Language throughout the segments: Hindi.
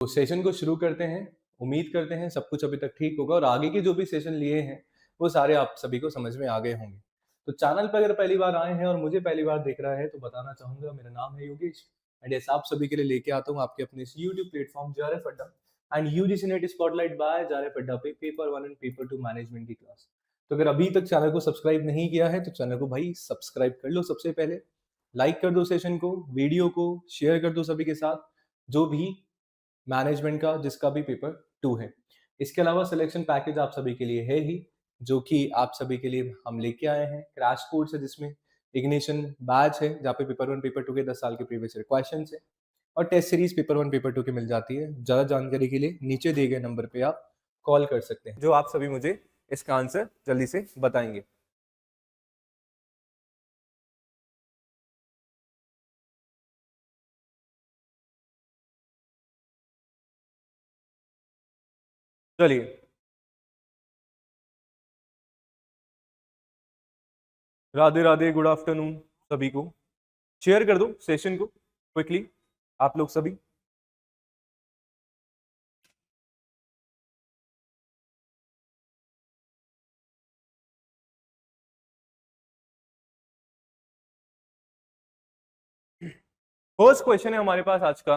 तो सेशन को शुरू करते हैं। उम्मीद करते हैं सब कुछ अभी तक ठीक होगा और आगे के जो भी सेशन लिए हैं, वो सारे आप सभी को समझ में आ गए होंगे। तो चैनल पे अगर पहली बार आए हैं और मुझे पहली बार देख रहा है तो बताना चाहूँगा मेरा नाम है योगेश एंड यस आप सभी के लिए लेके आता हूँ आपके अपने इस YouTube platform JRF Adda and UGC NET spotlight by JRF Adda पे पेपर 1 एंड पेपर 2 मैनेजमेंट की क्लास। तो अगर अभी तक चैनल को सब्सक्राइब नहीं किया है तो चैनल को भाई सब्सक्राइब कर लो सबसे पहले। लाइक कर दो सेशन को, वीडियो को शेयर कर दो सभी के साथ, जो भी मैनेजमेंट का जिसका भी पेपर 2 है। इसके अलावा सिलेक्शन पैकेज आप सभी के लिए है ही, जो कि आप सभी के लिए हम लेके आए हैं। क्रैश कोर्स है जिसमें इग्निशन बैच है, जहाँ पे पेपर 1 पेपर 2 के 10 साल के प्रीवियस ईयर क्वेश्चंस है और टेस्ट सीरीज पेपर 1 पेपर 2 की मिल जाती है। ज़्यादा जानकारी के लिए नीचे दिए गए नंबर पे आप कॉल कर सकते हैं, जो आप सभी मुझे इसका आंसर जल्दी से बताएंगे। चलिए, राधे राधे, गुड आफ्टरनून सभी को। शेयर कर दो सेशन को क्विकली आप लोग सभी। फर्स्ट क्वेश्चन है हमारे पास आज का,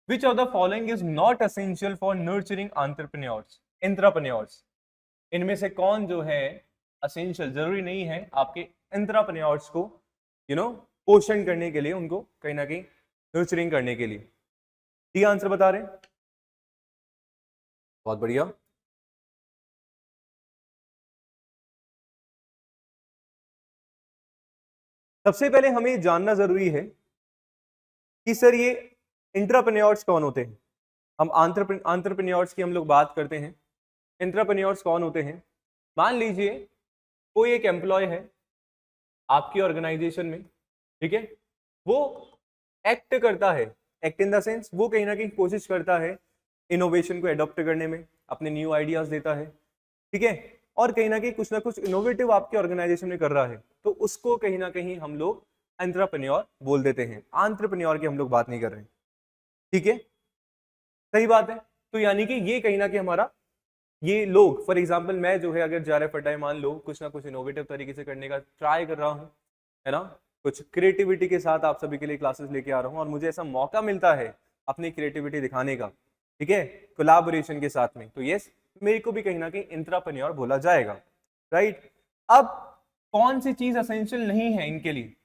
विच of the following is not essential for nurturing entrepreneurs entrepreneurs. इनमें से कौन जो है असेंशियल, जरूरी नहीं है आपके एंटरप्रेन्योर्स को पोषण करने के लिए, उनको कहीं ना कहीं नर्चरिंग करने के लिए। डी आंसर बता रहे हैं, बहुत बढ़िया। सबसे पहले हमें जानना जरूरी है कि सर ये एंटरप्रेन्योर्स कौन होते हैं। हम एंटरप्रेन्योर्स की हम लोग बात करते हैं। एंटरप्रेन्योर्स कौन होते हैं? मान लीजिए कोई एक एम्प्लॉय है आपकी ऑर्गेनाइजेशन में, ठीक है, वो एक्ट करता है, एक्ट इन द सेंस वो कहीं ना कहीं कोशिश करता है इनोवेशन को एडॉप्ट करने में, अपने न्यू आइडियाज देता है, ठीक है, और कहीं ना कहीं कुछ ना कुछ इनोवेटिव आपके ऑर्गेनाइजेशन में कर रहा है, तो उसको कहीं ना कहीं हम लोग एंटरप्रेन्योर बोल देते हैं। एंटरप्रेन्योर की हम लोग बात नहीं कर रहे हैं, ठीक है, सही बात है। तो यानी कि ये कहीं ना कहीं हमारा, ये लोग फॉर एग्जाम्पल मैं जो है अगर जेआरएफ अड्डा मान लो कुछ ना कुछ इनोवेटिव तरीके से करने का ट्राई कर रहा हूँ, है ना, कुछ क्रिएटिविटी के साथ आप सभी के लिए क्लासेस लेके आ रहा हूँ और मुझे ऐसा मौका मिलता है अपनी क्रिएटिविटी दिखाने का, ठीक है, कोलैबोरेशन के साथ में, तो यस मेरे को भी कहीं ना कहीं एंटरप्रेन्योर बोला जाएगा, राइट। अब कौन सी चीज असेंशियल नहीं है इनके लिए?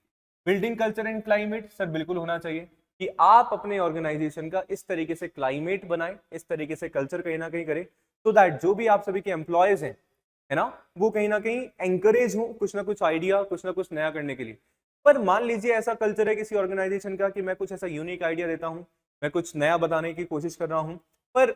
Building culture and climate sir बिल्कुल होना चाहिए कि आप अपने ऑर्गेनाइजेशन का इस तरीके से क्लाइमेट बनाएं, इस तरीके से कल्चर कहीं ना कहीं करें, तो दैट जो भी आप सभी के एम्प्लॉयज हैं, है ना, वो कहीं ना कहीं एंकरेज हो कुछ ना कुछ आइडिया, कुछ ना कुछ नया करने के लिए। पर मान लीजिए ऐसा कल्चर है किसी ऑर्गेनाइजेशन का कि मैं कुछ ऐसा यूनिक आइडिया देता हूं, मैं कुछ नया बताने की कोशिश कर रहा हूं, पर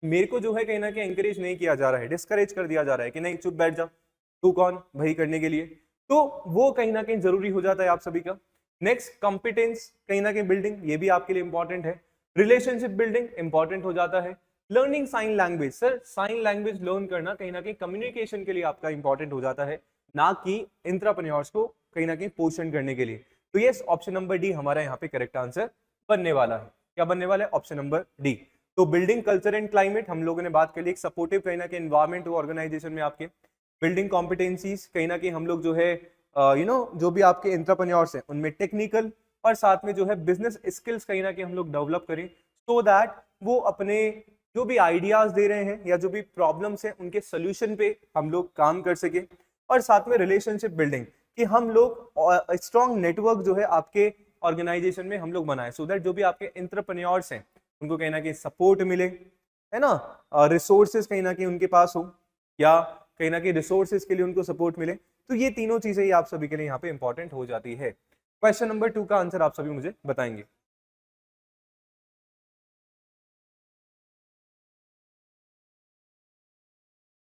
मेरे को जो है कहीं ना कहीं एंकरेज नहीं किया जा रहा है, डिस्करेज कर दिया जा रहा है कि नहीं चुप बैठ जा, तू कौन भाई करने के लिए, तो वो कहीं ना कहीं जरूरी हो जाता है आप सभी का। नेक्स्ट कॉम्पिटेंस कहीं ना कहीं बिल्डिंग, ये भी आपके लिए इंपॉर्टेंट है। रिलेशनशिप बिल्डिंग इंपॉर्टेंट हो जाता है। Learning sign language, sir sign language learn करना कहीं ना कहीं कम्युनिकेशन के लिए आपका इंपॉर्टेंट हो जाता है, ना कि एंटरप्रेन्योर्स को कहीं ना कहीं पोषण करने के लिए। तो यस ऑप्शन नंबर डी हमारा यहाँ पे करेक्ट आंसर बनने वाला है। क्या बनने वाला है? Option number D. तो बिल्डिंग कल्चर एंड क्लाइमेट हम लोगों ने बात कर ली, एक सपोर्टिव कहीं ना कहीं एनवायरमेंट हो ऑर्गेनाइजेशन में आपके। बिल्डिंग कॉम्पिटेंसीज कहीं ना कहीं हम लोग जो है जो भी आपके एंटरप्रेन्योर्स हैं उनमें टेक्निकल और साथ में जो है बिजनेस स्किल्स कहीं ना कहीं हम लोग डेवलप करें, सो दैट वो अपने जो भी आइडियाज दे रहे हैं या जो भी प्रॉब्लम्स हैं उनके सोल्यूशन पे हम लोग काम कर सके। और साथ में रिलेशनशिप बिल्डिंग कि हम लोग स्ट्रॉन्ग नेटवर्क जो है आपके ऑर्गेनाइजेशन में हम लोग बनाए, सो दैट जो भी आपके एंटरप्रेन्योर्स हैं उनको कहीं ना कहीं सपोर्ट मिले, है ना, रिसोर्सेज कहीं ना कहीं उनके पास हो या कहीं ना कहीं रिसोर्सेज के लिए उनको सपोर्ट मिले। तो ये तीनों चीजें ही आप सभी के लिए यहाँ पे इंपॉर्टेंट हो जाती है। क्वेश्चन नंबर 2 का आंसर आप सभी मुझे बताएंगे।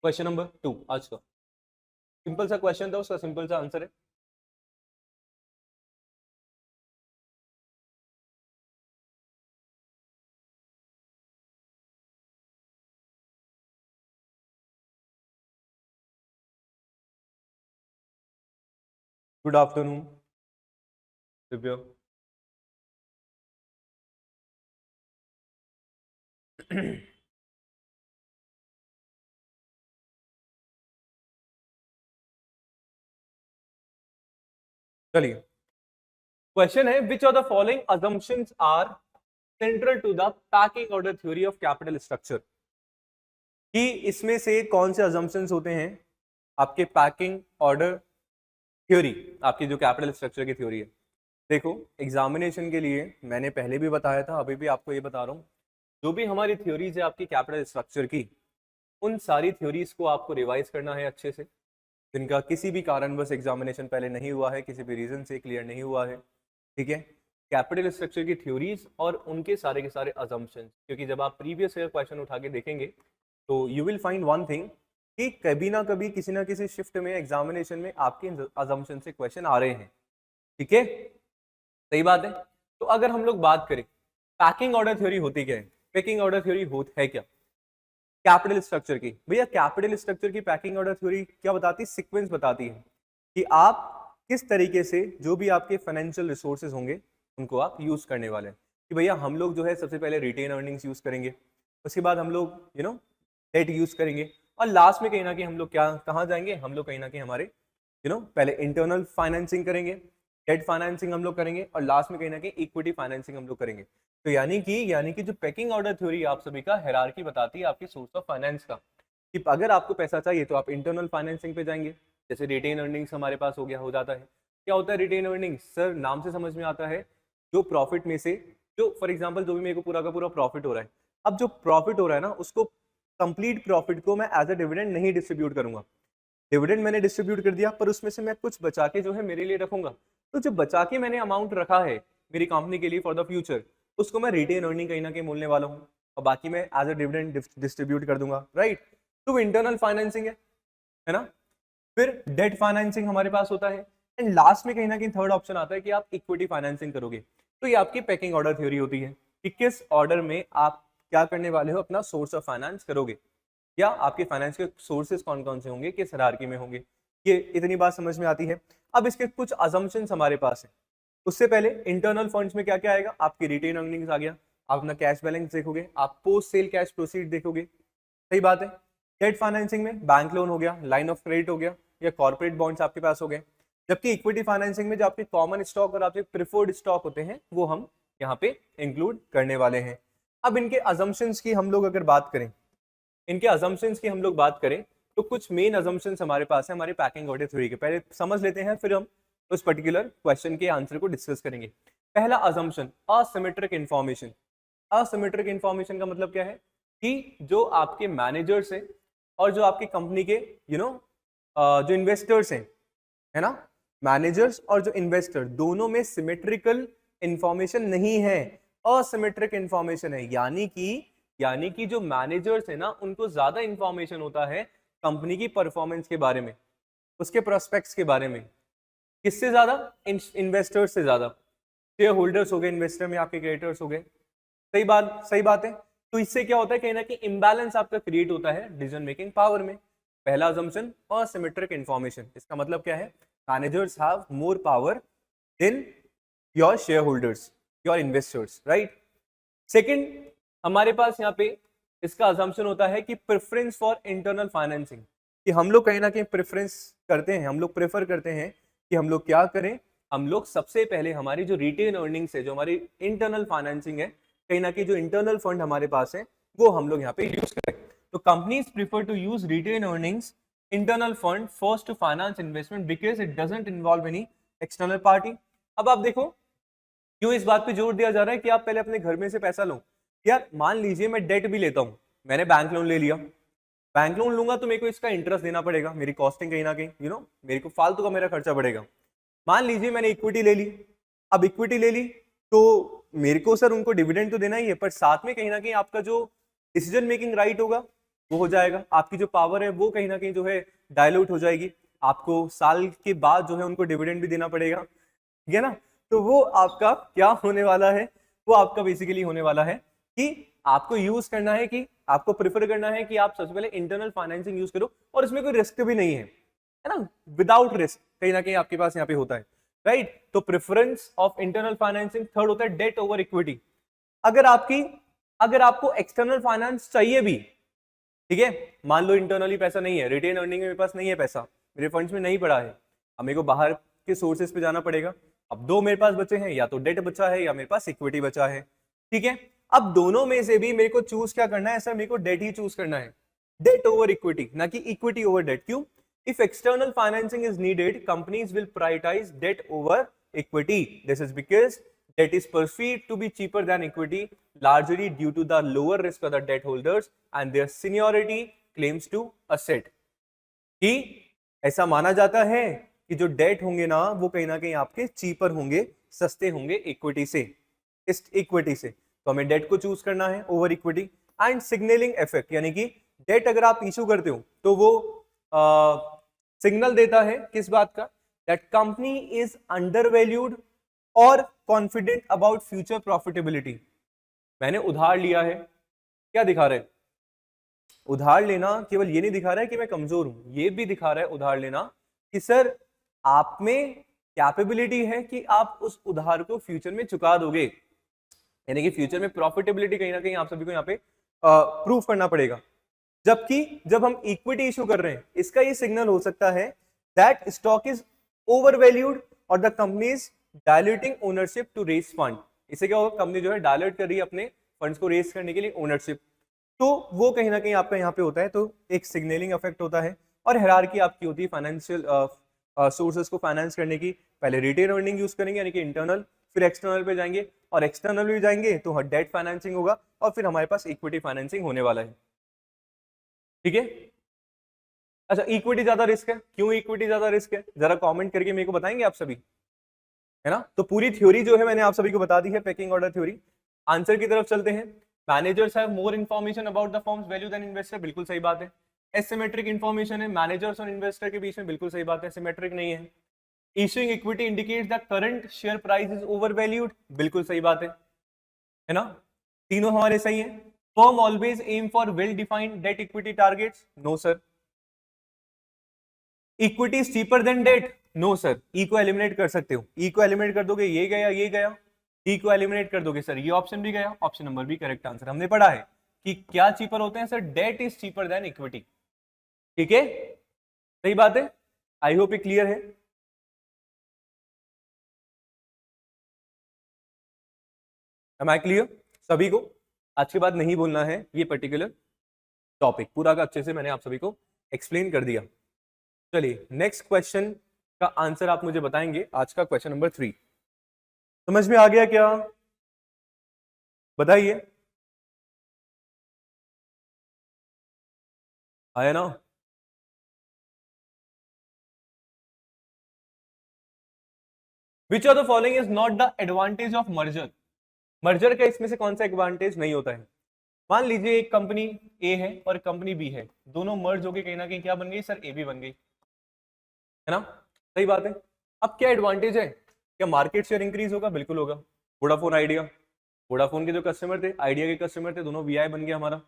क्वेश्चन नंबर 2 आज का सिंपल सा क्वेश्चन था, उसका सिंपल सा आंसर है। Good afternoon Divya. चलिए, क्वेश्चन है which of the following assumptions are central to the pecking order theory of capital structure, कि इसमें से कौन से अजम्पशंस होते हैं आपके पैकिंग ऑर्डर थ्योरी, आपकी जो कैपिटल स्ट्रक्चर की थ्योरी है। देखो, एग्जामिनेशन के लिए मैंने पहले भी बताया था, अभी भी आपको ये बता रहा हूँ, जो भी हमारी थ्योरीज है आपकी कैपिटल स्ट्रक्चर की, उन सारी थ्योरीज को आपको रिवाइज करना है अच्छे से, जिनका किसी भी कारणवश एग्जामिनेशन पहले नहीं हुआ है, किसी भी रीजन से क्लियर नहीं हुआ है, ठीक है। कैपिटल स्ट्रक्चर की थ्योरीज और उनके सारे के सारे अजम्पशंस, क्योंकि जब आप प्रीवियस ईयर क्वेश्चन उठा के देखेंगे तो you will find one thing कि कभी ना कभी किसी ना किसी शिफ्ट में एग्जामिनेशन में आपके अजम्पशन से क्वेश्चन आ रहे हैं, ठीक है, सही बात है। तो अगर हम लोग बात करें पैकिंग ऑर्डर थ्योरी होती क्या है, पैकिंग ऑर्डर थ्योरी है क्या कैपिटल स्ट्रक्चर की, भैया कैपिटल स्ट्रक्चर की पैकिंग ऑर्डर थ्योरी क्या बताती है, सीक्वेंस बताती है कि आप किस तरीके से जो भी आपके फाइनेंशियल रिसोर्सेज होंगे उनको आप यूज करने वाले हैं, कि भैया हम लोग जो है सबसे पहले रिटेन अर्निंग्स यूज करेंगे, उसके बाद हम लोग डेट यूज करेंगे, और लास्ट में कहीं ना कहीं हम लोग क्या कहाँ जाएंगे, हम लोग कहीं ना कहीं हमारे पहले इंटरनल फाइनेंसिंग करेंगे, डेट फाइनेंसिंग हम लोग करेंगे, और लास्ट में कहीं ना कहीं इक्विटी फाइनेंसिंग हम लोग करेंगे। तो यानी कि जो पैकिंग ऑर्डर थ्योरी आप सभी का हायरार्की बताती है आपकी सोर्स ऑफ फाइनेंस का, कि अगर आपको पैसा चाहिए तो आप इंटरनल फाइनेंसिंग पे जाएंगे, जैसे रिटेन अर्निंग्स हमारे पास हो जाता है। क्या होता है रिटेन अर्निंग्स, सर नाम से समझ में आता है, जो प्रॉफिट में से जो फॉर एग्जाम्पल जो भी मेरे को पूरा का पूरा प्रॉफिट हो रहा है, अब जो प्रॉफिट हो रहा है ना उसको कंप्लीट प्रॉफिट को मैं एज अ डिविडेंड नहीं डिस्ट्रीब्यूट करूंगा, डिविडेंड मैंने डिस्ट्रीब्यूट कर दिया पर उसमें से मैं कुछ बचा के जो है मेरे लिए रखूंगा, तो जो बचा के मैंने अमाउंट रखा है मेरी कंपनी के लिए फॉर द फ्यूचर, उसको मैं रिटेन अर्निंग कहीं ना कहीं बोलने वाला हूँ, और बाकी मैं एज अ डिविडेंड डिस्ट्रीब्यूट कर दूंगा, राइट। तो इंटरनल फाइनेंसिंग है ना। फिर डेट फाइनेंसिंग हमारे पास होता है, एंड लास्ट में कहीं ना कहीं थर्ड ऑप्शन आता है कि आप इक्विटी फाइनेंसिंग करोगे। तो ये आपकी पैकिंग ऑर्डर थ्योरी होती है कि किस ऑर्डर में आप क्या करने वाले हो, अपना सोर्स ऑफ फाइनेंस करोगे, या आपके फाइनेंस के सोर्सेज कौन कौन से होंगे, किस हायरार्की में होंगे, ये इतनी बात समझ में आती है। अब इसके कुछ अजम्पशंस हमारे पास है, उससे पहले इंटरनल फंड्स में क्या क्या आएगा, आपकी रिटेन अर्निंग्स आ गया, आप अपना कैश बैलेंस देखोगे, आप पोस्ट सेल कैश प्रोसीड देखोगे, सही बात है। डेट फाइनेंसिंग में बैंक लोन हो गया, लाइन ऑफ क्रेडिट हो गया, या कॉर्पोरेट बॉन्ड्स आपके पास हो गए। जबकि इक्विटी फाइनेंसिंग में जो आपके कॉमन स्टॉक और आपके प्रिफर्ड स्टॉक होते हैं वो हम यहाँ पे इंक्लूड करने वाले हैं। अब इनके अजम्पशंस की हम लोग अगर बात करें, इनके अजम्पशंस की हम लोग बात करें तो कुछ मेन अजम्पशंस हमारे पास है हमारे पैकिंग ऑर्डर थ्योरी के, पहले समझ लेते हैं फिर हम उस पर्टिकुलर क्वेश्चन के आंसर को डिस्कस करेंगे। पहला assumption, asymmetric information. Asymmetric information का मतलब क्या है कि जो आपके मैनेजर्स हैं और जो आपकी कंपनी के जो इन्वेस्टर्स हैं, है ना, मैनेजर्स और जो इन्वेस्टर दोनों में सिमेट्रिकल इंफॉर्मेशन नहीं है, असिमेट्रिक इंफॉर्मेशन है, यानी कि जो मैनेजर्स है ना उनको ज्यादा इंफॉर्मेशन होता है कंपनी की परफॉर्मेंस के बारे में, उसके प्रोस्पेक्ट्स के बारे में, किससे ज्यादा, इन्वेस्टर्स से ज्यादा, शेयर होल्डर्स हो गए इन्वेस्टर में, आपके क्रेडिटर्स हो गए, सही बात है। तो इससे क्या होता है कहीं ना कहीं इम्बैलेंस आपका क्रिएट होता है डिसीजन मेकिंग पावर में। पहला अजम्पशन असिमेट्रिक इंफॉर्मेशन, इसका मतलब क्या है, managers have more power than your share holders, your investors, right. Second हमारे पास यहाँ पे इसका अजम्पशन होता है कि प्रेफरेंस फॉर इंटरनल फाइनेंसिंग, कि हम लोग कहीं ना कहीं प्रेफरेंस करते हैं, हम लोग प्रेफर करते हैं कि हम लोग क्या करें, हम लोग सबसे पहले हमारी जो रिटेन अर्निंग्स है, जो हमारी इंटरनल फाइनेंसिंग है, कहीं ना कहीं जो इंटरनल फंड हमारे पास है वो हम लोग यहाँ पे यूज करें। तो companies prefer to use retain earnings internal fund first to finance investment because it doesn't involve any external party. अब आप देखो क्यों इस बात पे जोर दिया जा रहा है कि आप पहले अपने घर में से पैसा लो। यार मान लीजिए मैं डेट भी लेता हूं, मैंने बैंक लोन ले लिया, बैंक लोन लूंगा तो मेरे को इसका इंटरेस्ट देना पड़ेगा, मेरी कॉस्टिंग कहीं ना कहीं मेरे को फालतू का मेरा खर्चा बढ़ेगा। मान लीजिए मैंने इक्विटी ले ली, अब इक्विटी ले ली तो मेरे को सर उनको डिविडेंड तो देना ही है, पर साथ में कहीं ना कहीं आपका जो डिसीजन मेकिंग राइट होगा वो हो जाएगा, आपकी जो पावर है वो कहीं ना कहीं जो है डायल्यूट हो जाएगी, आपको साल के बाद जो है उनको डिविडेंड भी देना पड़ेगा, ठीक है ना। तो वो आपका क्या होने वाला है, वो आपका बेसिकली होने वाला है कि आपको यूज करना है, कि आपको प्रेफर करना है कि आप सबसे पहले इंटरनल फाइनेंसिंग यूज करो, और इसमें कोई रिस्क भी नहीं है ना, विदाउट रिस्क कहीं ना कहीं आपके पास यहाँ पे होता है, राइट। तो preference of internal financing. Third होता है डेट ओवर इक्विटी। अगर आपकी अगर आपको एक्सटर्नल फाइनेंस चाहिए भी, ठीक है, मान लो इंटरनली पैसा नहीं है, रिटेन अर्निंग में मेरे पास नहीं है पैसा, मेरे फंड्स में नहीं पड़ा है, अब मेरे को बाहर के सोर्सेज पे जाना पड़ेगा। अब दो मेरे पास बचे हैं, या तो डेट बचा है या मेरे पास इक्विटी बचा है, ठीक है। अब दोनों में से भी मेरे को चूज क्या करना है सर, मेरे को डेट ही चूज करना है, डेट ओवर इक्विटी, ना कि इक्विटी ओवर डेट। क्यों? If external financing is needed, companies will prioritise debt over equity. This is because debt is perceived to be cheaper than equity, largely due to the lower risk of the debt holders and their seniority claims to asset। कि ऐसा माना जाता है कि जो डेट होंगे ना वो कहीं ना कहीं आपके चीपर होंगे, सस्ते होंगे इक्विटी से, इस इक्विटी से। तो हमें डेट को चूज करना है over equity. And signalling effect, यानी कि डेट अगर आप इशू करते हो तो वो सिग्नल देता है किस बात का, that company is under valued और कॉन्फिडेंट अबाउट फ्यूचर प्रॉफिटेबिलिटी। मैंने उधार लिया है, क्या दिखा रहा है? उधार लेना केवल ये नहीं दिखा रहा है कि मैं कमजोर हूं, ये भी दिखा रहा है उधार लेना कि सर आप में कैपेबिलिटी है कि आप उस उधार को फ्यूचर में चुका दोगे, यानी कि फ्यूचर में प्रॉफिटेबिलिटी कहीं ना कहीं आप सभी को यहाँ पे प्रूव करना पड़ेगा। जबकि जब हम इक्विटी इशू कर रहे हैं, इसका ये सिग्नल हो सकता है that stock is overvalued और the company is diluting ownership to raise fund. इससे क्या होगा, कंपनी जो है डायल्यूट कर रही है अपने फंड्स को रेज करने के लिए ओनरशिप, तो वो कहीं ना कहीं आपका यहाँ पे होता है, तो एक सिग्नलिंग इफेक्ट होता है। और हायरार्की आपकी होती है फाइनेंशियल सोर्सेज को फाइनेंस करने की, पहले रिटेन अर्निंग यूज करेंगे यानी कि इंटरनल, फिर एक्सटर्नल पे जाएंगे, और एक्सटर्नल भी जाएंगे तो डेट फाइनेंसिंग होगा, और फिर हमारे पास इक्विटी फाइनेंसिंग होने वाला है, ठीक है। अच्छा, इक्विटी ज्यादा रिस्क है, क्यों इक्विटी ज्यादा रिस्क है, जरा कमेंट करके मेरे को बताएंगे आप सभी, है ना। तो पूरी थ्योरी जो है मैंने आप सभी को बता दी है, पेकिंग ऑर्डर थ्योरी। आंसर की तरफ चलते हैं। Managers have more information about the firm's value than investor, बिल्कुल सही बात है। एसिमेट्रिक इन्फॉर्मेशन है मैनेजर्स और इन्वेस्टर के बीच में, बिल्कुल सही बात है, सिमेट्रिक नहीं है। Issuing equity indicates the current share price is overvalued, बिल्कुल सही बात है ना। तीनों हमारे सही है। Firm always aim for well defined debt equity targets, no sir. Equity is cheaper than debt, no sir. E को एलिमिनेट कर सकते हो, ई को एलिमिनेट कर दोगे, ये गया ये गया, ई को एलिमिनेट कर दोगे सर, ये ऑप्शन भी गया, ऑप्शन नंबर भी करेक्ट आंसर। हमने पढ़ा है कि क्या चीपर होते हैं sir, debt is cheaper than equity, ठीक है, सही बात है। आई होप ये क्लियर है। एम आई क्लियर सभी को? आज के बाद नहीं बोलना है ये पर्टिकुलर टॉपिक, पूरा का अच्छे से मैंने आप सभी को एक्सप्लेन कर दिया। चलिए नेक्स्ट क्वेश्चन का आंसर आप मुझे बताएंगे, आज का क्वेश्चन नंबर 3। समझ में आ गया क्या, बताइए, आया ना? विच of the following is not the advantage of merger. Merger का इसमें से कौन सा एडवांटेज नहीं होता है? मान लीजिए एक कंपनी ए है और कंपनी बी है, दोनों मर्ज होके कहीं ना कहीं क्या बन गई सर, ए बी बन गई, है ना, सही बात है। अब क्या एडवांटेज है, क्या मार्केट शेयर इंक्रीज होगा? बिल्कुल होगा। वोडाफोन आइडिया, वोडाफोन के जो कस्टमर थे, आइडिया के कस्टमर थे, दोनों वीआई बन गया हमारा,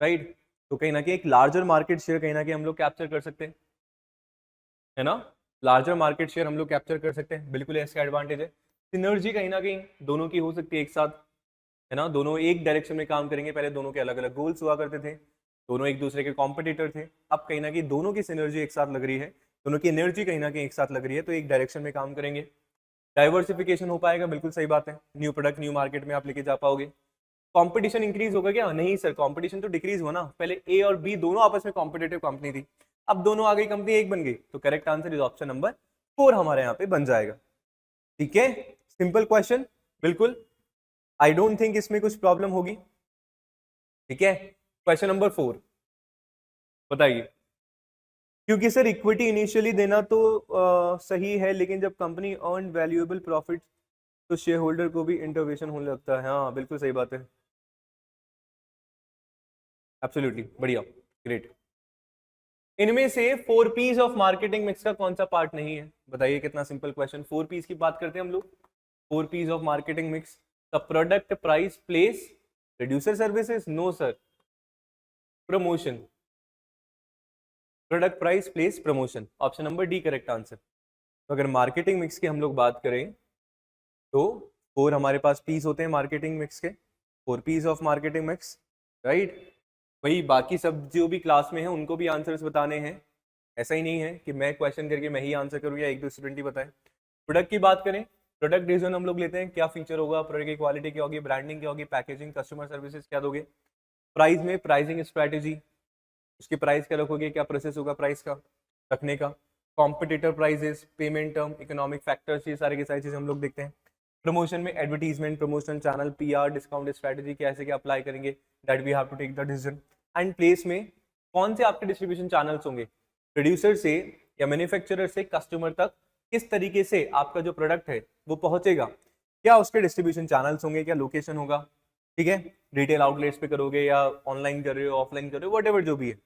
राइट। तो कहीं ना कहीं एक लार्जर मार्केट शेयर कहीं ना कहीं हम लोग कैप्चर कर सकते हैं, है ना, लार्जर मार्केट शेयर हम लोग कैप्चर कर सकते हैं, बिल्कुल इसका एडवांटेज है। सिनर्जी कहीं ना कहीं दोनों की हो सकती है एक साथ, है ना, दोनों एक डायरेक्शन में काम करेंगे। पहले दोनों के अलग अलग गोल्स हुआ करते थे, दोनों एक दूसरे के कॉम्पिटिटर थे, अब कहीं ना कहीं दोनों की सिनर्जी एक साथ लग रही है, दोनों की एनर्जी कहीं ना कहीं एक साथ लग रही है, तो एक डायरेक्शन में काम करेंगे, डाइवर्सिफिकेशन हो पाएगा, बिल्कुल सही बात है, न्यू प्रोडक्ट न्यू मार्केट में आप लेके जा पाओगे। कंपटीशन इंक्रीज होगा क्या? नहीं सर, कंपटीशन तो डिक्रीज हुआ ना, पहले ए और बी दोनों आपस में कॉम्पिटेटिव कंपनी थी, अब दोनों आ गई, कंपनी एक बन गई, तो correct answer is option number 4 हमारे यहाँ पे बन जाएगा, ठीक है। सिंपल क्वेश्चन, बिल्कुल, आई डोंट थिंक इसमें कुछ प्रॉब्लम होगी, ठीक है। क्वेश्चन नंबर 4 बताइए। क्योंकि सर इक्विटी इनिशियली देना तो सही है, लेकिन जब कंपनी अर्न वैल्यूएबल प्रॉफिट तो शेयर होल्डर को भी इंटरवेंशन होने लगता है। हाँ बिल्कुल सही बात है, एब्सोल्युटली, बढ़िया, ग्रेट। इनमें से 4 पीस ऑफ मार्केटिंग मिक्स का कौन सा पार्ट नहीं है? बताइए, कितना सिंपल क्वेश्चन। 4 पीस की बात करते हैं हम लोग, 4 Ps of marketing mix, the product, price, place, reducer services, no sir, promotion, product, price, place, promotion, option number D correct answer. तो अगर मार्केटिंग मिक्स की हम लोग बात करें तो 4 हमारे पास पीस होते हैं मार्केटिंग मिक्स के, 4 P's of marketing mix, right. वही बाकी सब जो भी क्लास में है उनको भी आंसर्स बताने हैं, ऐसा ही नहीं है कि मैं क्वेश्चन करके मैं ही आंसर करूँ या एक दो स्टूडेंट ही बताए। प्रोडक्ट की बात करें, प्रोडक्ट डिवीजन हम लोग लेते हैं, क्या फीचर होगा, प्रोडक्ट की क्वालिटी क्या होगी, ब्रांडिंग क्या होगी, पैकेजिंग, कस्टमर सर्विसेज क्या दोगे। प्राइस में प्राइसिंग स्ट्रैटेजी, उसकी प्राइस क्या रखोगे, क्या प्रोसेस होगा प्राइस का रखने का, competitor prices, payment term, economic factors, ये सारी की सारी चीजें हम लोग देखते हैं। प्रमोशन में advertisement, promotion channel, PR, discount strategy कैसे क्या अप्लाई करेंगे, that we have to take the decision. And place में कौन से आपके डिस्ट्रीब्यूशन चैनल्स होंगे, प्रोड्यूसर से या मैन्युफैक्चरर से कस्टमर तक किस तरीके से आपका जो प्रोडक्ट है वो पहुंचेगा, क्या उसके डिस्ट्रीब्यूशन चैनल्स होंगे, क्या लोकेशन होगा, ठीक है, रिटेल आउटलेट्स पे करोगे या ऑनलाइन कर रहे हो, ऑफलाइन कर रहे हो, वट जो भी है,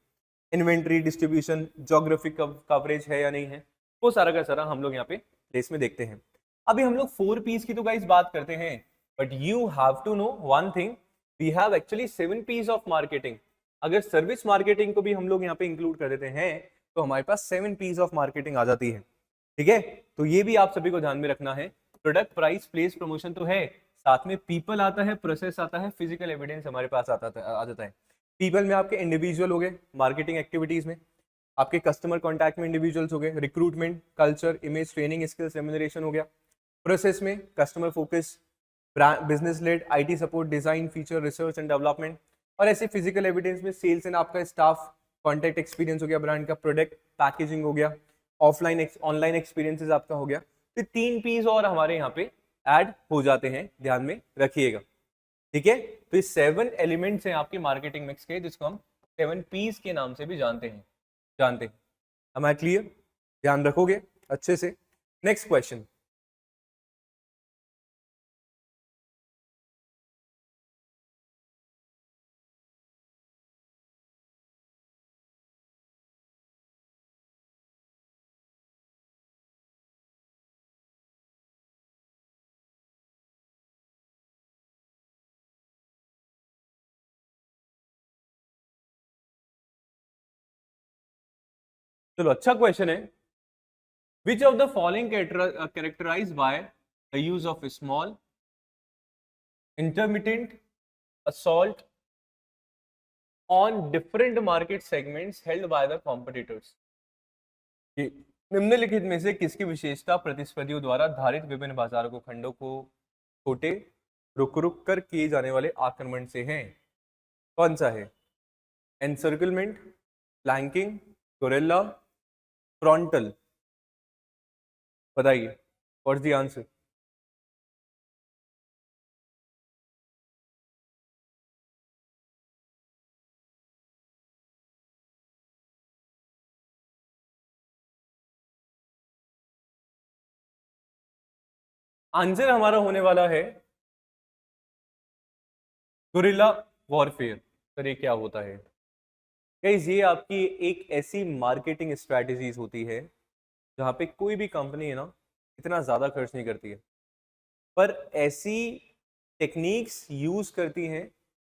इन्वेंट्री, डिस्ट्रीब्यूशन, जोग्राफिक कवरेज है या नहीं है, वो सारा का सारा हम लोग यहाँ पे प्लेस में देखते हैं। अभी हम लोग 4 P's की तो गाइस बात करते हैं, but you have to know one thing, we have actually 7 P's of marketing. अगर सर्विस मार्केटिंग को भी हम लोग यहाँ पे इंक्लूड कर देते हैं तो हमारे पास 7 P's ऑफ मार्केटिंग आ जाती है, ठीक है। तो ये भी आप सभी को ध्यान में रखना है, प्रोडक्ट, प्राइस, प्लेस, प्रमोशन तो है, साथ में पीपल आता है, प्रोसेस आता है, फिजिकल एविडेंस हमारे पास आ जाता है। पीपल में आपके इंडिविजुअल हो गए मार्केटिंग एक्टिविटीज में, आपके कस्टमर कॉन्टैक्ट में इंडिविजुअल्स हो गए, recruitment, culture, image, training, skills, remuneration हो गया। प्रोसेस में customer focus, business led, IT support, design, feature, research and development. और ऐसे फिजिकल एविडेंस में सेल्स एंड आपका स्टाफ कॉन्टैक्ट एक्सपीरियंस हो गया, ब्रांड का, प्रोडक्ट पैकेजिंग हो गया, ऑफलाइन ऑनलाइन एक्सपीरियंसेस आपका हो गया। तो 3 P's और हमारे यहाँ पे ऐड हो जाते हैं, ध्यान में रखिएगा, ठीक है। तो ये 7 एलिमेंट्स हैं आपके मार्केटिंग मिक्स के, जिसको हम 7 P's के नाम से भी जानते हैं। am I clear? ध्यान रखोगे अच्छे से। नेक्स्ट क्वेश्चन, चलो अच्छा क्वेश्चन है। Which of the following characterised by the use of small intermittent assault on different market segments held by the competitors. निम्नलिखित में से किसकी विशेषता प्रतिस्पर्धियों द्वारा धारित विभिन्न बाजारों को खंडों को छोटे रुक रुक कर किए जाने वाले आक्रमण से हैं? कौन सा है? एनसर्कलमेंट, फ्लैंकिंग, गोरिल्ला, फ्रंटल, बताइए व्हाट्स द आंसर। आंसर हमारा होने वाला है गोरिल्ला वॉरफेयर। सर ये क्या होता है? गाइस ये आपकी एक ऐसी मार्केटिंग स्ट्रेटजीज होती है जहाँ पे कोई भी कंपनी है ना इतना ज़्यादा खर्च नहीं करती है, पर ऐसी टेक्निक्स यूज़ करती हैं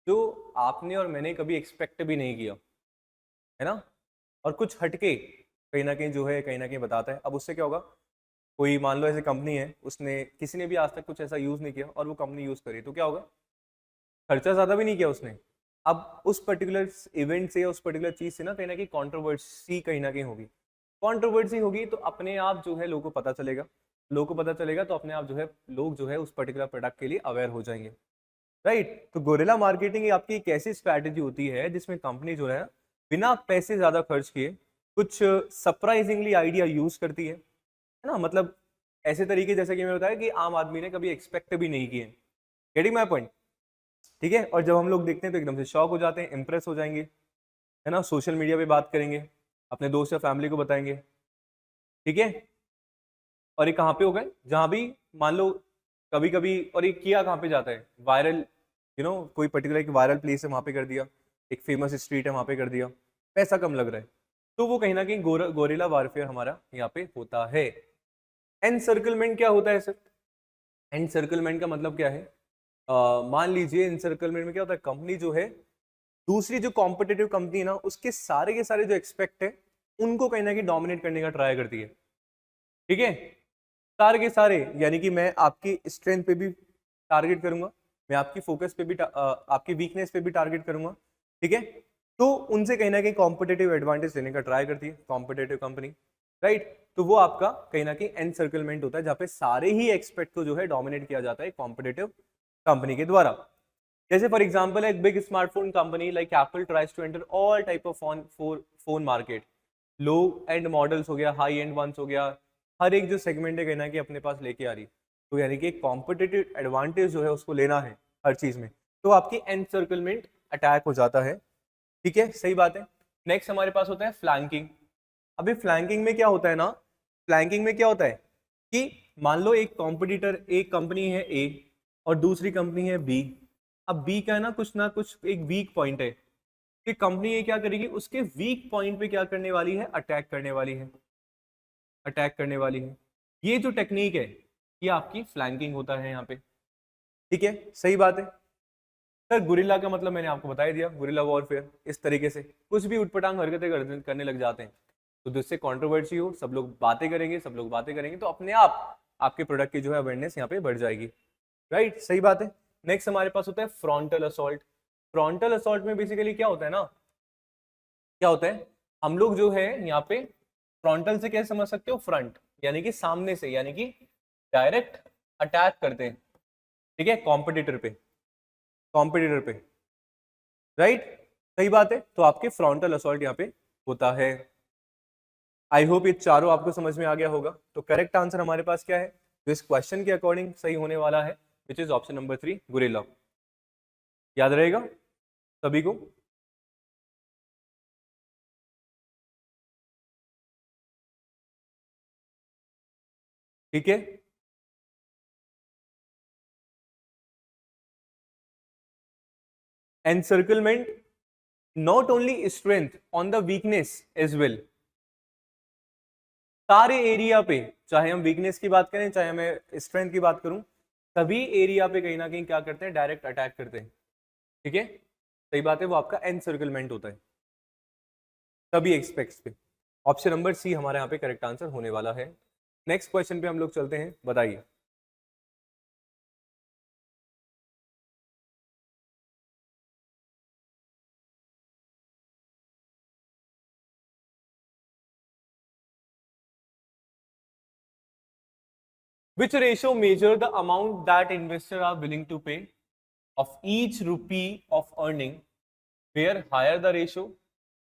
जो आपने और मैंने कभी एक्सपेक्ट भी नहीं किया, है ना। और कुछ हटके कहीं ना कहीं जो है कहीं ना कहीं बताता है। अब उससे क्या होगा, कोई मान लो ऐसी कंपनी है, उसने किसी ने भी आज तक कुछ ऐसा यूज़ नहीं किया और वो कंपनी यूज़ करी, तो क्या होगा, खर्चा ज़्यादा भी नहीं किया उसने। अब उस पर्टिकुलर इवेंट से या उस पर्टिकुलर चीज़ से ना कहीं कंट्रोवर्सी कहीं ना कहीं होगी। कंट्रोवर्सी होगी तो अपने आप जो है लोगों को पता चलेगा, लोगों को पता चलेगा तो अपने आप जो है लोग जो है उस पर्टिकुलर प्रोडक्ट के लिए अवेयर हो जाएंगे, राइट। तो गोरिल्ला मार्केटिंग आपकी एक ऐसी स्ट्रैटेजी होती है जिसमें कंपनी जो है बिना पैसे ज़्यादा खर्च किए कुछ सरप्राइजिंगली आइडिया यूज़ करती है ना। मतलब ऐसे तरीके जैसे कि मैं बताया कि आम आदमी ने कभी एक्सपेक्ट भी नहीं किए। Getting my point? ठीक है। और जब हम लोग देखते हैं तो एकदम से शॉक हो जाते हैं, इंप्रेस हो जाएंगे, है ना। सोशल मीडिया पे बात करेंगे, अपने दोस्त या फैमिली को बताएंगे, ठीक है। और ये कहाँ पे हो गए, जहाँ भी मान लो कभी कभी, और ये किया कहाँ पे जाता है, वायरल, कोई पर्टिकुलर एक वायरल प्लेस है वहाँ पे कर दिया, एक फेमस स्ट्रीट है वहाँ पे कर दिया, पैसा कम लग रहा है, तो वो कहीं ना कहीं गोरिल्ला वारफेयर हमारा यहाँ पे होता है। एनसर्कलमेंट क्या होता है सर? एनसर्कलमेंट का मतलब क्या है? मान लीजिए एनसर्कलमेंट में क्या होता है, कंपनी जो है दूसरी जो कॉम्पिटिटिव कंपनी है ना उसके सारे के सारे जो एक्सपेक्ट है उनको कहीं ना कहीं डोमिनेट करने का ट्राई करती है, ठीक है। सारे के सारे, यानी कि मैं आपकी स्ट्रेंथ पे भी टारगेट करूंगा, मैं आपकी फोकस पे भी आपकी वीकनेस पे भी टारगेट करूंगा, ठीक है। तो उनसे कहीं ना कहीं कॉम्पिटेटिव एडवांटेज लेने का ट्राई करती है कॉम्पिटेटिव कंपनी, राइट। तो वो आपका कहीं ना कहीं एनसर्कलमेंट होता है, जहाँ पे सारे ही एक्सपेक्ट को जो है डोमिनेट किया जाता है कॉम्पिटेटिव कंपनी के द्वारा। जैसे फॉर एग्जांपल एक big smartphone company like Apple tries to enter all type of phone market, low end models हो गया, हाई एंड वंस हो गया, हर एक जो सेगमेंट है कहना कि अपने पास लेके आ रही। तो यानी कि एक कॉम्पिटिटिव एडवांटेज जो है उसको लेना है हर चीज में, तो आपकी एनसर्कलमेंट अटैक हो जाता है, ठीक है, सही बात है। नेक्स्ट हमारे पास होता है फ्लैंकिंग। अभी फ्लैंकिंग में क्या होता है ना, फ्लैंकिंग में क्या होता है कि मान लो एक कॉम्पिटिटर, एक कंपनी है ए और दूसरी कंपनी है बी। अब बी का है ना कुछ एक वीक पॉइंट है कि कंपनी ये क्या करेगी, उसके वीक पॉइंट पे क्या करने वाली है, अटैक करने वाली है, अटैक करने वाली है। ये जो टेक्निक है ये आपकी फ्लैंकिंग होता है यहाँ पे, ठीक है, सही बात है। सर गुरिल्ला का मतलब मैंने आपको बता ही दिया, गुरिल्ला वॉरफेयर, इस तरीके से कुछ भी उटपटांग हरकतें करने लग जाते हैं, तो जिससे कंट्रोवर्सी हो, सब लोग बातें करेंगे, सब लोग बातें करेंगे, तो अपने आप आपके प्रोडक्ट की जो है अवेयरनेस यहाँ पे बढ़ जाएगी, राइट, सही बात है। नेक्स्ट हमारे पास होता है फ्रंटल असॉल्ट। फ्रंटल असॉल्ट में बेसिकली क्या होता है ना, क्या होता है, हम लोग जो है यहाँ पे फ्रंटल से कैसे समझ सकते हो, फ्रंट यानी कि सामने से, यानी कि डायरेक्ट अटैक करते हैं, ठीक है, कॉम्पिटिटर पे, कॉम्पिटिटर पे, राइट, सही बात है। तो आपके फ्रंटल असॉल्ट यहाँ पे होता है। आई होप ये चारों आपको समझ में आ गया होगा। तो करेक्ट आंसर हमारे पास क्या है जो इस क्वेश्चन के अकॉर्डिंग सही होने वाला है, which is option number 3 guerrilla. याद रहेगा सभी को? ठीक है, encirclement not only strength on the weakness as well। सारे एरिया पे, चाहे हम वीकनेस की बात करें चाहे मैं स्ट्रेंथ की बात करूं, सभी एरिया पे कहीं ना कहीं क्या करते हैं, डायरेक्ट अटैक करते हैं, ठीक है, सही बात है। वो आपका एनसर्कलमेंट होता है सभी एक्सपेक्ट्स पे। ऑप्शन नंबर सी हमारे यहाँ पे करेक्ट आंसर होने वाला है। नेक्स्ट क्वेश्चन पे हम लोग चलते हैं, बताइए। Which ratio measure the amount that investors are willing to pay of each rupee of earning, where higher the ratio,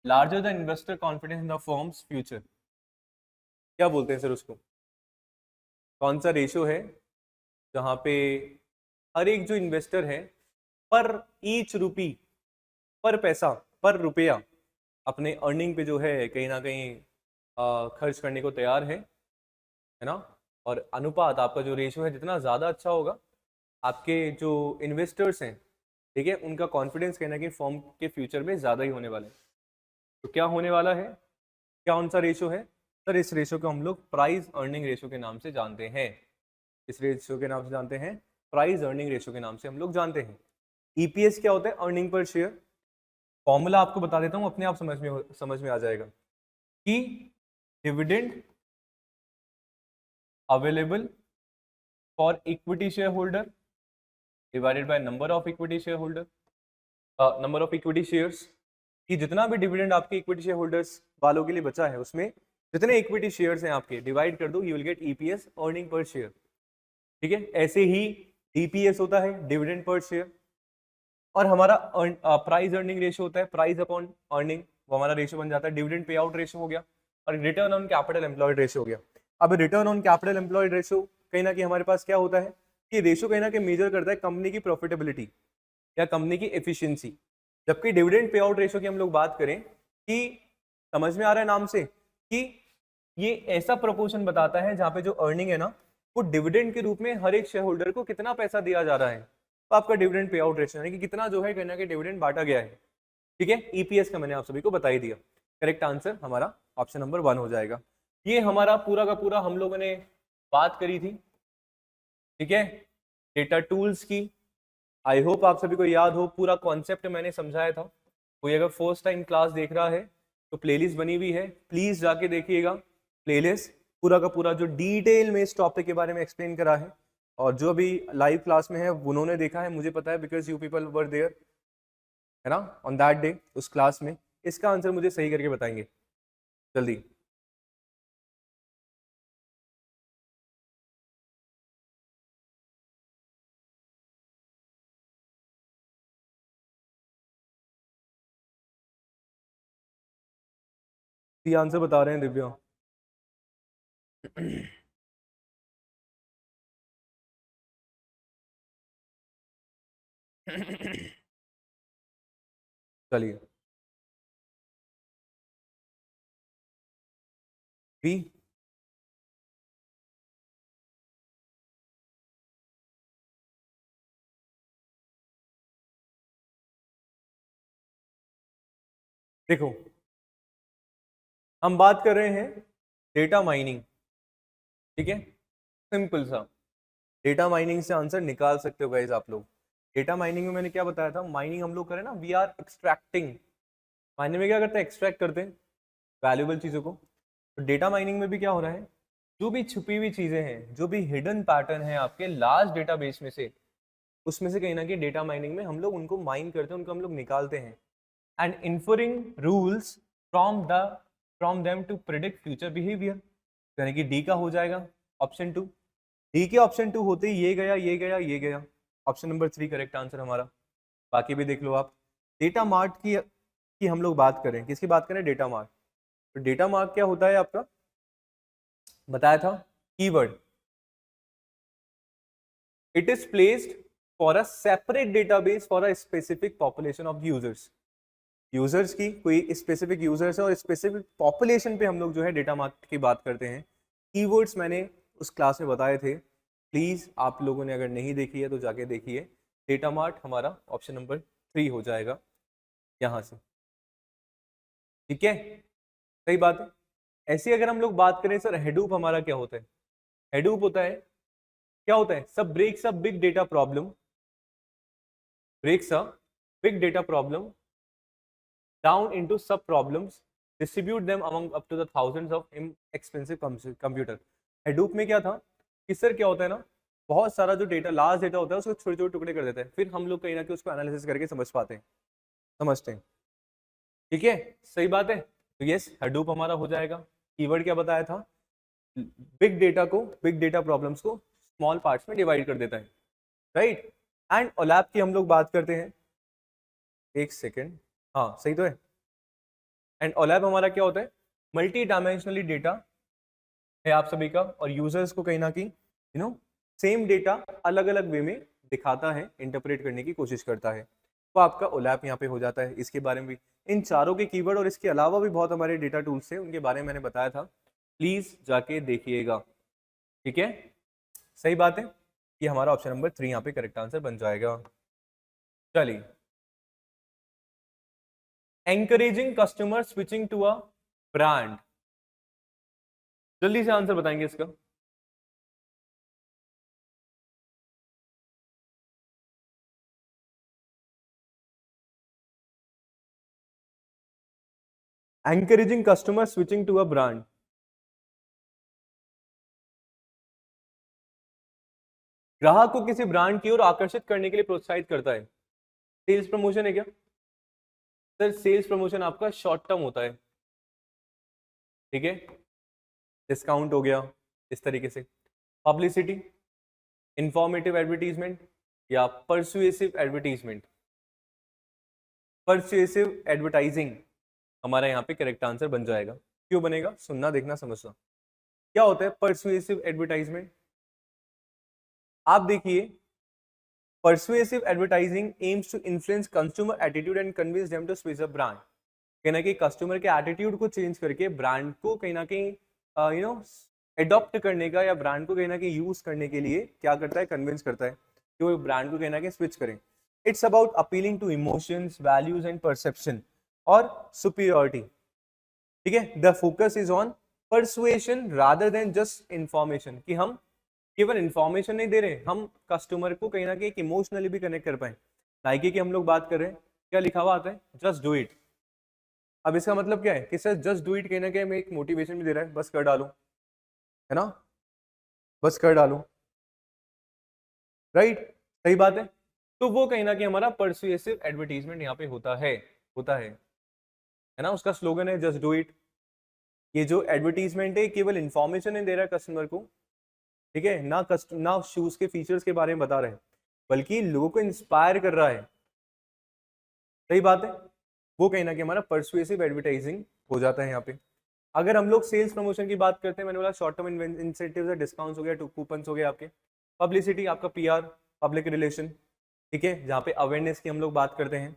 larger the investor confidence in the firm's future? क्या बोलते हैं सर उसको, कौन सा रेशो है जहां पे हर एक जो इन्वेस्टर है पर ईच रुपी, पर पैसा, पर रुपया अपने अर्निंग पे जो है कहीं ना कहीं खर्च करने को तैयार है ना। और अनुपात आपका जो रेशियो है जितना ज़्यादा अच्छा होगा, आपके जो इन्वेस्टर्स हैं, ठीक है, उनका कॉन्फिडेंस कहना कि फर्म के फ्यूचर में ज़्यादा ही होने वाला है। तो क्या होने वाला है, क्या कौन सा रेशियो है सर? इस रेशियो को हम लोग प्राइस अर्निंग रेशियो के नाम से जानते हैं। इस रेशियो के नाम से जानते हैं, प्राइस अर्निंग रेशियो के नाम से हम लोग जानते हैं। ईपीएस क्या होता है, अर्निंग पर शेयर। फॉर्मूला आपको बता देता हूँ, अपने आप समझ में आ जाएगा कि dividend available for equity shareholder divided by number of equity shareholder, number of equity shares, कि जितना भी डिविडेंड आपके इक्विटी शेयर होल्डर्स वालों के लिए बचा है उसमें जितने इक्विटी शेयर्स हैं आपके डिवाइड कर दो, you will get EPS, earning per share, ठीक है। ऐसे ही डीपीएस होता है, डिविडेंड पर शेयर, और हमारा प्राइस अर्निंग रेशियो होता है, प्राइस अपॉन अर्निंग, वो हमारा रेशियो बन जाता है। डिविडेंड पे आउट रेशियो हो गया और return on capital employed ratio हो गया। अब return on capital employed ratio कहीं ना कहीं हमारे पास क्या होता है कि रेशियो कहीं ना कहीं मेजर करता है कंपनी की प्रॉफिटेबिलिटी या कंपनी की एफिशिएंसी। जबकि डिविडेंड पे आउट रेशियो की हम लोग बात करें कि समझ में आ रहा है नाम से कि ये ऐसा प्रोपोर्शन बताता है जहां पे जो अर्निंग है ना वो डिविडेंड के रूप में हर एक शेयर होल्डर को कितना पैसा दिया जा रहा है। तो आपका डिविडेंड पे आउट रेशियो यानी कि कितना जो है कहना कि डिविडेंड बांटा गया है, ठीक है। ईपीएस का मैंने आप सभी को बता ही दिया। करेक्ट आंसर हमारा ऑप्शन नंबर 1 हो जाएगा। ये हमारा पूरा का पूरा हम लोगों ने बात करी थी, ठीक है, डेटा टूल्स की। आई होप आप सभी को याद हो, पूरा कॉन्सेप्ट मैंने समझाया था। कोई अगर फर्स्ट टाइम क्लास देख रहा है तो प्लेलिस्ट बनी हुई है, प्लीज जाके देखिएगा प्लेलिस्ट। पूरा का पूरा जो डिटेल में इस टॉपिक के बारे में एक्सप्लेन करा है और जो अभी लाइव क्लास में है उन्होंने देखा है, मुझे पता है, because you people were there, है ना, ऑन दैट डे, उस क्लास में। इसका आंसर मुझे सही करके बताएंगे जल्दी। ये आंसर बता रहे हैं दिव्या। चलिए, बी। देखो, हम बात कर रहे हैं डेटा माइनिंग, ठीक है, सिंपल सा। डेटा माइनिंग से आंसर निकाल सकते हो गाइस आप लोग। डेटा माइनिंग में मैंने क्या बताया था, माइनिंग हम लोग करें ना, वी आर एक्सट्रैक्टिंग। माइनिंग में क्या करते हैं, एक्सट्रैक्ट करते हैं वैल्यूएबल चीज़ों को। तो डेटा माइनिंग में भी क्या हो रहा है, जो भी छुपी हुई चीज़ें हैं, जो भी हिडन पैटर्न है आपके लार्ज डेटाबेस में से, उसमें से कहीं ना कहीं डेटा माइनिंग में हम लोग उनको माइन करते हैं, उनको हम लोग निकालते हैं, and inferring rules from them to predict future behaviour. यानी कि डी का हो जाएगा ऑप्शन 2। डी के ऑप्शन 2 होते ही ये गया, ये गया, ये गया, ऑप्शन नंबर 3 करेक्ट आंसर हमारा। बाकी भी देख लो आप। डेटा मार्ट की हम लोग बात करें, किसकी बात करें, डेटा मार्ट। तो डेटा मार्ट क्या होता है आपका, बताया था, keyword. It is placed for a separate database for a specific population of users. Users की कोई स्पेसिफिक यूजर्स है और स्पेसिफिक पॉपुलेशन पे हम लोग जो है डेटा मार्ट की बात करते हैं। कीवर्ड्स मैंने उस क्लास में बताए थे, प्लीज आप लोगों ने अगर नहीं देखी है तो जाके देखिए। डेटा मार्ट हमारा ऑप्शन नंबर 3 हो जाएगा यहाँ से, ठीक है, सही बात है। ऐसे अगर हम लोग बात करें सर, हेडूप हमारा क्या होता है, हेडूप होता है, क्या होता है, सब breaks a big data problem, breaks a big data problem down into sub problems, distribute them among up to the thousands of expensive computer। Hadoop में क्या था कि सर क्या होता है ना, बहुत सारा जो डेटा, लार्ज डेटा होता है, उसको छोटे छोटे टुकड़े कर देते हैं, फिर हम लोग कहीं ना कहीं उसको एनालिसिस करके समझ पाते हैं, समझते हैं, ठीक है, सही बात है। तो यस, Hadoop हमारा हो जाएगा। कीवर्ड क्या बताया था, बिग डेटा को, बिग डेटा प्रॉब्लम्स को स्मॉल पार्ट्स में डिवाइड कर देता है, राइट। एंड ओलैप की हम लोग बात करते हैं, एक सेकेंड, हाँ सही तो है। एंड ओलैप हमारा क्या होता है, मल्टी डायमेंशनली डेटा है आप सभी का, और यूजर्स को कहीं ना कहीं सेम डेटा अलग अलग वे में दिखाता है, इंटरप्रेट करने की कोशिश करता है। तो आपका ओलैप यहाँ पे हो जाता है। इसके बारे में भी, इन चारों के कीवर्ड और इसके अलावा भी बहुत हमारे डेटा टूल्स थे, उनके बारे में मैंने बताया था, प्लीज जाके देखिएगा, ठीक है, सही बात है। ये हमारा ऑप्शन नंबर 3 यहाँ पे करेक्ट आंसर बन जाएगा। चलिए, encouraging customer switching to a brand, जल्दी से आंसर बताएंगे इसका। Encouraging customer switching to a brand, ग्राहक को किसी ब्रांड की ओर आकर्षित करने के लिए प्रोत्साहित करता है। सेल्स प्रमोशन है क्या सर, सेल्स प्रमोशन आपका शॉर्ट टर्म होता है, ठीक है, डिस्काउंट हो गया, इस तरीके से। पब्लिसिटी, इंफॉर्मेटिव एडवर्टीजमेंट या परसुएसिव एडवर्टीजमेंट, परसुएसिव एडवर्टाइजिंग हमारा यहाँ पे करेक्ट आंसर बन जाएगा। क्यों बनेगा, सुनना, देखना, समझना। क्या होता है परसुएसिव एडवर्टाइजमेंट, आप देखिए, persuasive advertising aims to influence consumer attitude and convince them to switch a brand। कहीं ना कहीं कस्टमर के एटीट्यूड को चेंज करके ब्रांड को कहीं ना कहीं एडॉप्ट करने का, या ब्रांड को कहीं ना कहीं यूज करने के लिए क्या करता है, कन्विंस करता है कि वो ब्रांड को कहीं ना कहीं स्विच करें। It's about appealing to emotions, values and perception और सुपीरियरिटी, ठीक है। The focus is on persuasion rather than just information, कि हम केवल इंफॉर्मेशन नहीं दे रहे, हम कस्टमर को कहीं ना कहीं इमोशनली भी कनेक्ट कर पाए। नाइकी की हम लोग बात कर रहे हैं, क्या लिखा हुआ आता है, जस्ट डू इट। अब इसका मतलब क्या है कि सर जस्ट डू इट कहीं ना कहीं हमें एक मोटिवेशन भी दे रहा है, बस कर डालो, है ना, बस कर डालो। राइट, सही बात है। तो वो कहीं ना कहीं हमारा परसुएसिव एडवर्टीजमेंट यहाँ पे होता है ना। उसका स्लोगन है जस्ट डू इट। ये जो एडवर्टीजमेंट है केवल इंफॉर्मेशन नहीं दे रहा है कस्टमर को, ठीक है, ना शूज के फीचर्स के बारे में बता रहे हैं, बल्कि लोगों को इंस्पायर कर रहा है। सही बात है, वो कहीं ना कहीं हमारा परसुएसिव एडवर्टाइजिंग हो जाता है यहाँ पे। अगर हम लोग सेल्स प्रमोशन की बात करते हैं, मैंने बोला शॉर्ट टर्म इंसेंटिव्स, डिस्काउंट्स हो गया, कूपन्स हो गए आपके, पब्लिसिटी आपका पीआर, पब्लिक रिलेशन, ठीक है, जहाँ पे अवेयरनेस की हम लोग बात करते हैं।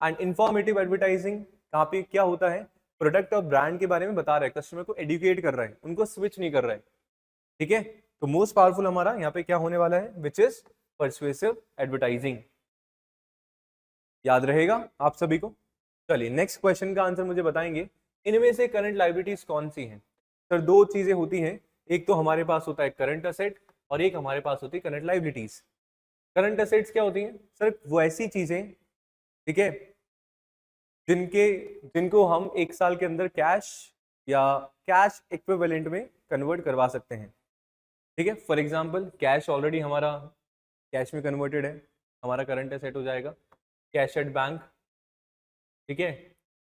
एंड इंफॉर्मेटिव एडवर्टाइजिंग, कहाँ पे क्या होता है, प्रोडक्ट और ब्रांड के बारे में बता रहा है, कस्टमर को एडुकेट कर रहा है, उनको स्विच नहीं कर रहा है, ठीक है। तो मोस्ट पावरफुल हमारा यहाँ पे क्या होने वाला है, विच इज परसुएसिव एडवर्टाइजिंग। याद रहेगा आप सभी को। चलिए नेक्स्ट क्वेश्चन का आंसर मुझे बताएंगे, इनमें से करंट लायबिलिटीज कौन सी हैं। सर दो चीजें होती हैं, एक तो हमारे पास होता है करंट असेट और एक हमारे पास होती है करंट लायबिलिटीज। करंट असेट्स क्या होती हैं सर, वो ऐसी चीजें, ठीक है, जिनको हम एक साल के अंदर कैश या कैश इक्विवेलेंट में कन्वर्ट करवा सकते हैं, ठीक है। फॉर एग्जांपल कैश ऑलरेडी हमारा कैश में कन्वर्टेड है, हमारा करंट एसेट हो जाएगा। कैश एट बैंक, ठीक है,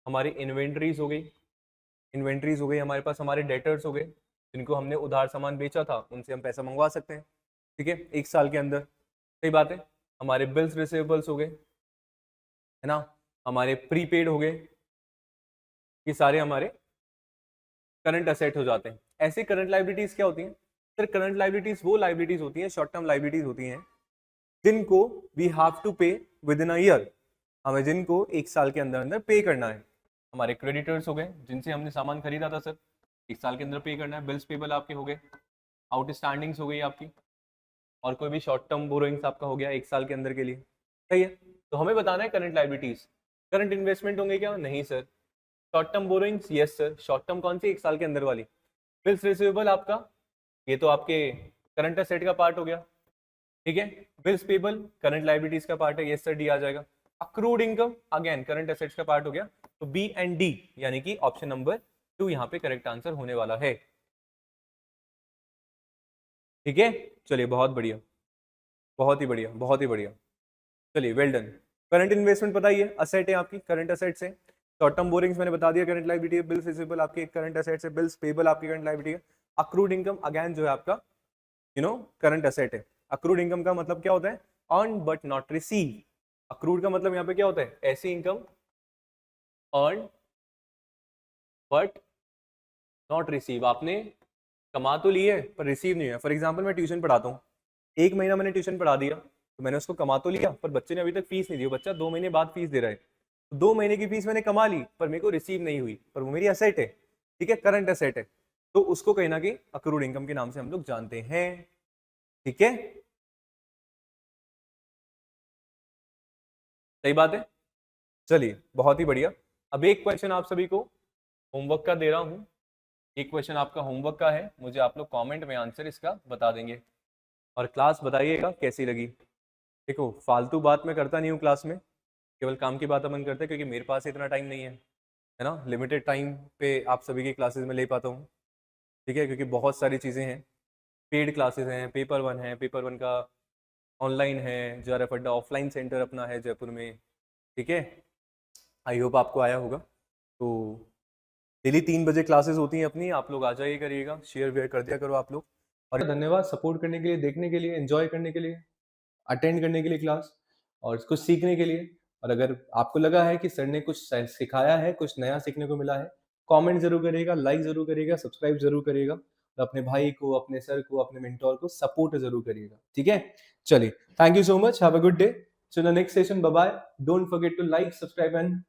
हमारी इन्वेंट्रीज हो गई हमारे पास, हमारे डेटर्स हो गए, जिनको हमने उधार सामान बेचा था, उनसे हम पैसा मंगवा सकते हैं, ठीक है, एक साल के अंदर। सही बात है, हमारे बिल्स रिसीवेबल्स हो गए, है ना, हमारे प्रीपेड हो गए, ये सारे हमारे करंट असेट हो जाते हैं। ऐसे करंट लायबिलिटीज क्या होती हैं सर, करंट लायबिलिटीज वो लायबिलिटीज होती हैं, शॉर्ट टर्म लायबिलिटीज होती हैं, जिनको वी हैव टू पे विद इन अ ईयर, हमें जिनको एक साल के अंदर अंदर पे करना है। हमारे क्रेडिटर्स हो गए, जिनसे हमने सामान खरीदा था सर, एक साल के अंदर पे करना है। बिल्स पेबल आपके हो गए, आउटस्टैंडिंग्स हो गई आपकी, और कोई भी शॉर्ट टर्म बोरोइंग्स आपका हो गया एक साल के अंदर के लिए। सही है, तो हमें बताना है करंट लायबिलिटीज। करंट इन्वेस्टमेंट होंगे क्या, नहीं sir. Short term borrowings, yes sir. Short term कौन सी, एक साल के अंदर वाली। बिल्स रिसीवेबल आपका, ये तो आपके करंट असेट का पार्ट हो गया, ठीक है। बिल्स पेबल करंट लायबिलिटीज का पार्ट है, यस सर, डी आ जाएगा। Accrued income again current assets का पार्ट हो गया, तो बी एंड डी यानी कि ऑप्शन नंबर 2 यहाँ पे करेक्ट आंसर होने वाला है, ठीक है। चलिए बहुत बढ़िया, बहुत ही बढ़िया, बहुत ही बढ़िया। चलिए वेल डन। करंट इन्वेस्टमेंट पता ही है, असेट है आपकी, करंट असेट्स है। शॉर्ट टर्म बोरिंग्स मैंने बता दिया, करंट लायबिलिटी है। बिल्स रिसीवेबल आपके करंट असेट्स है। बिल्स पेबल आपकी करंट लायबिलिटी है। अक्रूड इनकम अगेन जो है आपका करंट असेट है। अक्रूड इनकम का मतलब क्या होता है, earn but not receive. Accrued का मतलब यहाँ पे क्या होता है, ऐसी income earn but not receive, आपने कमा तो ली है पर रिसीव नहीं है। फॉर एग्जांपल मैं ट्यूशन पढ़ाता हूँ, एक महीना मैंने ट्यूशन पढ़ा दिया, तो मैंने उसको कमा तो लिया, पर बच्चे ने अभी तक फीस नहीं दी। बच्चा 2 महीने बाद फीस दे रहा है, तो 2 महीने की फीस मैंने कमा ली पर मेरे को रिसीव नहीं हुई, पर वो मेरी असेट है, ठीक है, करंट असेट है, तो उसको कहीं ना कहीं अक्रूड इनकम के नाम से हम लोग जानते हैं, ठीक है। सही बात है, चलिए बहुत ही बढ़िया। अब एक क्वेश्चन आप सभी को होमवर्क का दे रहा हूं, एक क्वेश्चन आपका होमवर्क का है, मुझे आप लोग कमेंट में आंसर इसका बता देंगे, और क्लास बताइएगा कैसी लगी। देखो फालतू बात मैं करता नहीं हूँ क्लास में, केवल काम की बात अपन करते हैं, क्योंकि मेरे पास इतना टाइम नहीं है ना, लिमिटेड टाइम पे आप सभी की क्लासेस में ले पाता हूँ, ठीक है, क्योंकि बहुत सारी चीज़ें हैं, पेड क्लासेस हैं, पेपर 1 है, पेपर 1 का ऑनलाइन है, JRF अड्डा ऑफलाइन सेंटर अपना है जयपुर में, ठीक है। आई होप आपको आया होगा। तो डेली 3 बजे क्लासेस होती हैं अपनी, आप लोग आ जाइए करिएगा, शेयर वेयर कर दिया करो आप लोग। और धन्यवाद सपोर्ट करने के लिए, देखने के लिए, एंजॉय करने के लिए, अटेंड करने के लिए क्लास, और कुछ सीखने के लिए। और अगर आपको लगा है कि सर ने कुछ सिखाया है, कुछ नया सीखने को मिला है, कमेंट जरूर करिएगा, लाइक जरूर करिएगा, सब्सक्राइब जरूर करिएगा, और अपने भाई को, अपने सर को, अपने मेंटोर को सपोर्ट जरूर करिएगा, ठीक है। चलिए, thank you so much, have a good day, so the next session, bye bye, don't forget to like, subscribe and